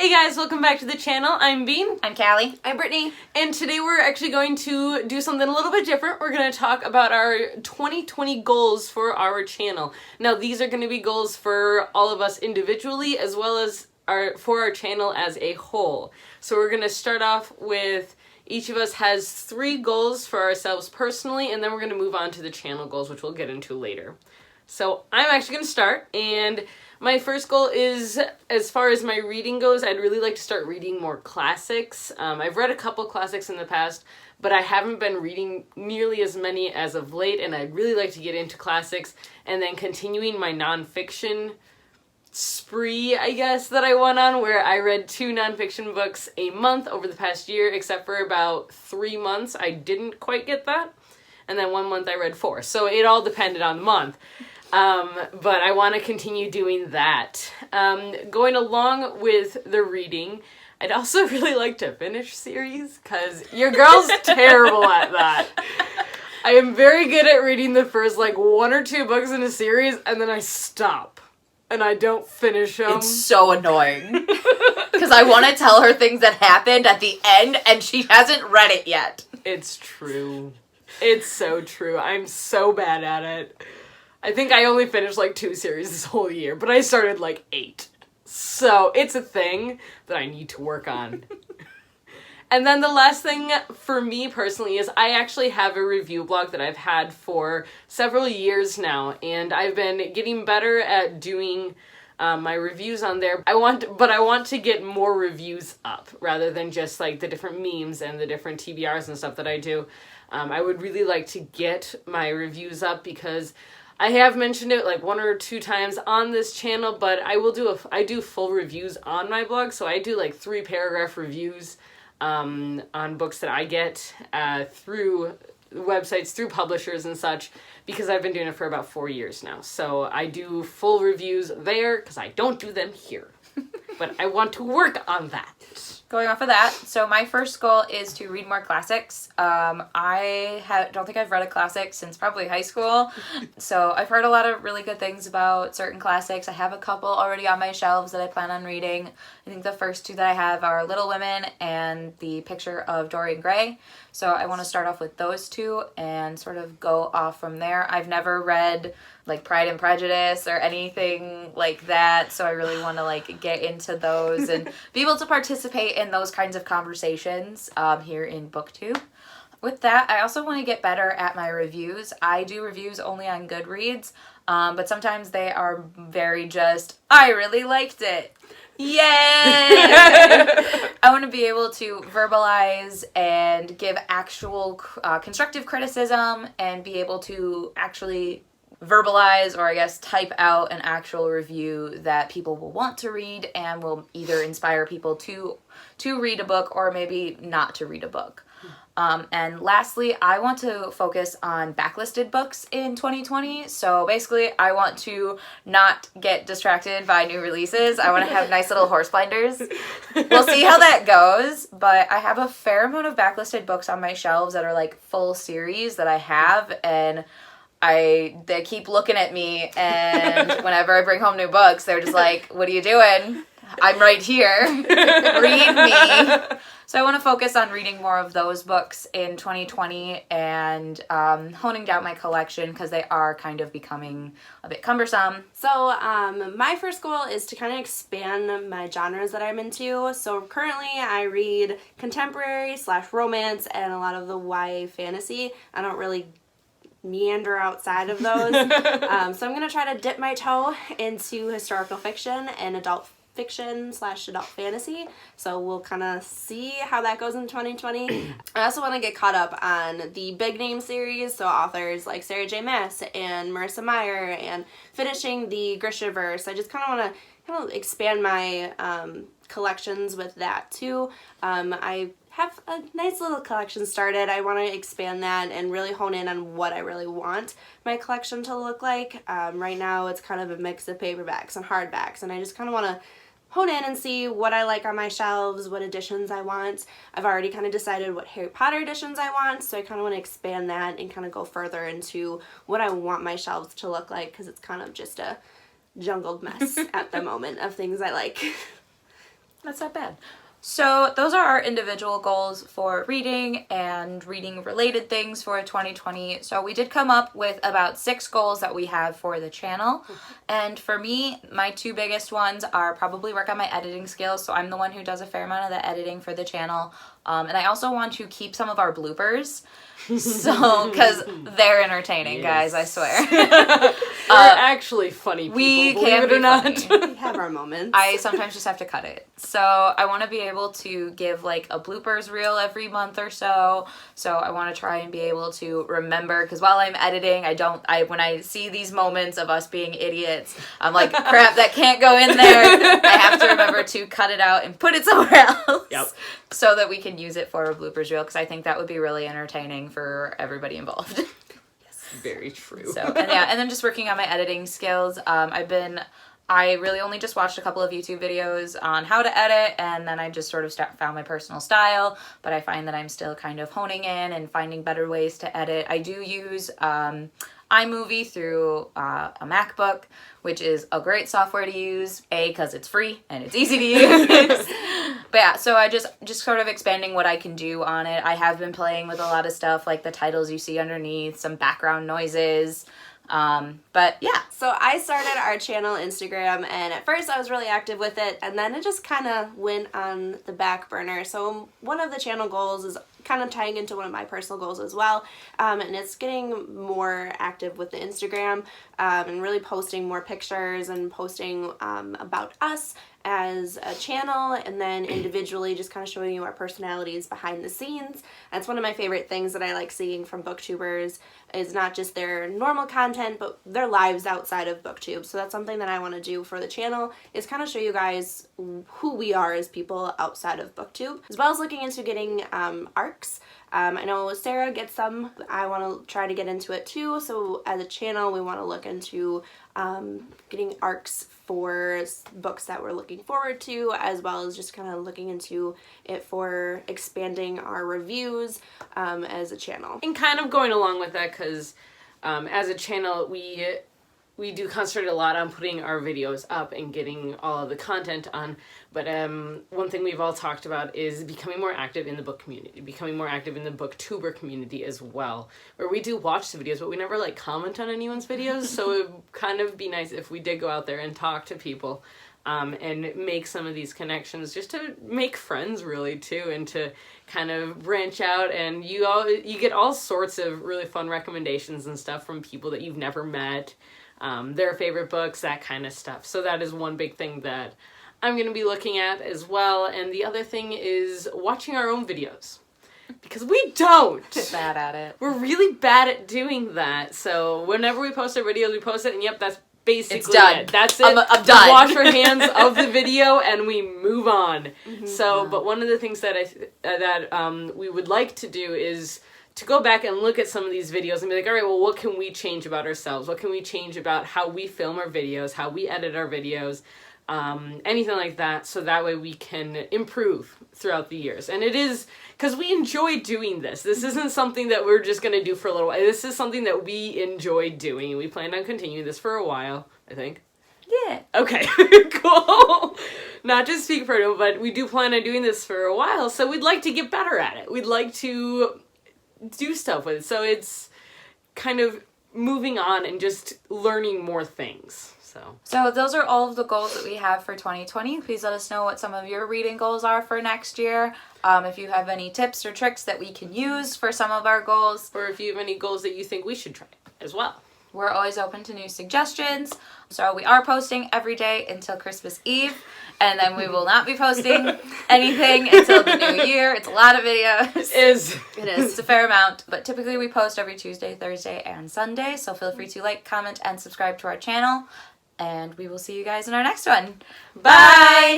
Hey guys, welcome back to the channel. I'm Bean. I'm Callie. I'm Brittany. And today we're actually going to do something a little bit different. We're going to talk about our 2020 goals for our channel. Now these are going to be goals for all of us individually as well as for our channel as a whole. So we're going to start off with each of us has 3 goals for ourselves personally, and then we're going to move on to the channel goals, which we'll get into later. So I'm actually going to start, and my first goal is, as far as my reading goes, I'd really like to start reading more classics. I've read a couple classics in the past, but I haven't been reading nearly as many as of late, and I'd really like to get into classics, and then continuing my nonfiction spree, I guess, that I went on, where I read 2 nonfiction books a month over the past year, except for about 3 months I didn't quite get that, and then 1 month I read 4, so it all depended on the month. But I want to continue doing that. Going along with the reading, I'd also really like to finish series, because your girl's terrible at that. I am very good at reading the first, 1 or 2 books in a series, and then I stop. And I don't finish them. It's so annoying. Because I want to tell her things that happened at the end, and she hasn't read it yet. It's true. It's so true. I'm so bad at it. I think I only finished 2 series this whole year, but I started 8. So it's a thing that I need to work on. And then the last thing for me personally is I actually have a review blog that I've had for several years now, and I've been getting better at doing my reviews on there. I want to get more reviews up rather than just the different memes and the different TBRs and stuff that I do. I would really like to get my reviews up because I have mentioned it 1 or 2 times on this channel, but I do full reviews on my blog, so I do 3-paragraph reviews on books that I get through websites, through publishers and such, because I've been doing it for about 4 years now. So I do full reviews there because I don't do them here. But I want to work on that. Going off of that, so my first goal is to read more classics. I don't think I've read a classic since probably high school. So I've heard a lot of really good things about certain classics. I have a couple already on my shelves that I plan on reading. I think the first 2 that I have are Little Women and The Picture of Dorian Gray. So I want to start off with those 2 and sort of go off from there. I've never read Pride and Prejudice or anything like that, so I really want to get into those and be able to participate in those kinds of conversations here in BookTube. With that, I also want to get better at my reviews. I do reviews only on Goodreads, but sometimes they are very just, I really liked it. Yay! I want to be able to verbalize and give actual constructive criticism and be able to actually verbalize, or I guess type out an actual review that people will want to read and will either inspire people to read a book or maybe not to read a book. And lastly, I want to focus on backlisted books in 2020. So basically, I want to not get distracted by new releases. I want to have nice little horse blinders. We'll see how that goes, but I have a fair amount of backlisted books on my shelves that are full series that I have, and they keep looking at me, and whenever I bring home new books, they're just what are you doing? I'm right here. Read me. So I want to focus on reading more of those books in 2020 and honing down my collection because they are kind of becoming a bit cumbersome. So my first goal is to kind of expand my genres that I'm into. So currently I read contemporary / romance and a lot of the YA fantasy. I don't really meander outside of those. So I'm going to try to dip my toe into historical fiction and adult fiction / adult fantasy. So we'll kind of see how that goes in 2020. I also want to get caught up on the big name series, so authors like Sarah J. Maas and Marissa Meyer, and finishing the Grishaverse. I just kind of want to expand my collections with that too. I have a nice little collection started. I want to expand that and really hone in on what I really want my collection to look like. Right now it's kind of a mix of paperbacks and hardbacks, and I just kind of want to hone in and see what I like on my shelves, what editions I want. I've already kind of decided what Harry Potter editions I want, so I kind of want to expand that and kind of go further into what I want my shelves to look like, because it's kind of just a jungled mess at the moment of things I like. That's not bad. So those are our individual goals for reading and reading related things for 2020. So we did come up with about 6 goals that we have for the channel. And for me, my 2 biggest ones are probably work on my editing skills. So I'm the one who does a fair amount of the editing for the channel. And I also want to keep some of our bloopers. So, because they're entertaining, guys, I swear. We're actually funny people, we believe can it or not. We have our moments. I sometimes just have to cut it. So I want to be able to give like a bloopers reel every month or so. So I want to try and be able to remember, because while I'm editing, when I see these moments of us being idiots, I'm like, crap, that can't go in there. I have to remember to cut it out and put it somewhere else. Yep. So that we can use it for a bloopers reel, because I think that would be really entertaining for everybody involved. Very true. So, and then just working on my editing skills. I really only just watched a couple of YouTube videos on how to edit, and then I just sort of found my personal style, but I find that I'm still kind of honing in and finding better ways to edit. I do use iMovie through a MacBook, which is a great software to use, because it's free and it's easy to use. But yeah, so I just sort of expanding what I can do on it. I have been playing with a lot of stuff, like the titles you see underneath, some background noises. But yeah. So I started our channel Instagram, and at first I was really active with it, and then it just kind of went on the back burner. So one of the channel goals is kind of tying into one of my personal goals as well, and it's getting more active with the Instagram, and really posting more pictures and posting about us as a channel, and then individually just kind of showing you our personalities behind the scenes. That's one of my favorite things that I like seeing from booktubers, is not just their normal content, but their lives outside of booktube. So that's something that I want to do for the channel, is kind of show you guys who we are as people outside of booktube, as well as looking into getting arcs. I know Sarah gets some. I want to try to get into it too. So as a channel, we want to look into getting arcs for books that we're looking forward to, as well as just kind of looking into it for expanding our reviews as a channel. And kind of going along with that, because as a channel, we do concentrate a lot on putting our videos up and getting all of the content on, but one thing we've all talked about is becoming more active in the book community, becoming more active in the booktuber community as well, where we do watch the videos, but we never like comment on anyone's videos, so it would kind of be nice if we did go out there and talk to people and make some of these connections, just to make friends really too, and to kind of branch out, and you get all sorts of really fun recommendations and stuff from people that you've never met. Their favorite books, that kind of stuff. So that is one big thing that I'm going to be looking at as well. And the other thing is watching our own videos, because we don't. Bad at it. We're really bad at doing that. So whenever we post our videos, we post it, and yep, that's basically it's done. it. That's it. I'm done. We wash our hands of the video and we move on. So, but one of the things that we would like to do is to go back and look at some of these videos and be like, all right, well, what can we change about ourselves? What can we change about how we film our videos, how we edit our videos, anything like that, so that way we can improve throughout the years. And it is, because we enjoy doing this. This isn't something that we're just going to do for a little while. This is something that we enjoy doing, and we plan on continuing this for a while, I think. Yeah. Okay, cool. Not to speak for it, but we do plan on doing this for a while, so we'd like to get better at it. We'd like to do stuff with it, so it's kind of moving on and just learning more things. So those are all of the goals that we have for 2020. Please let us know what some of your reading goals are for next year. If you have any tips or tricks that we can use for some of our goals, or if you have any goals that you think we should try as well. We're always open to new suggestions. So we are posting every day until Christmas Eve, and then we will not be posting anything until the new year. It's a lot of videos. It is. It's a fair amount, but typically we post every Tuesday, Thursday, and Sunday. So feel free to like, comment, and subscribe to our channel, and we will see you guys in our next one. Bye!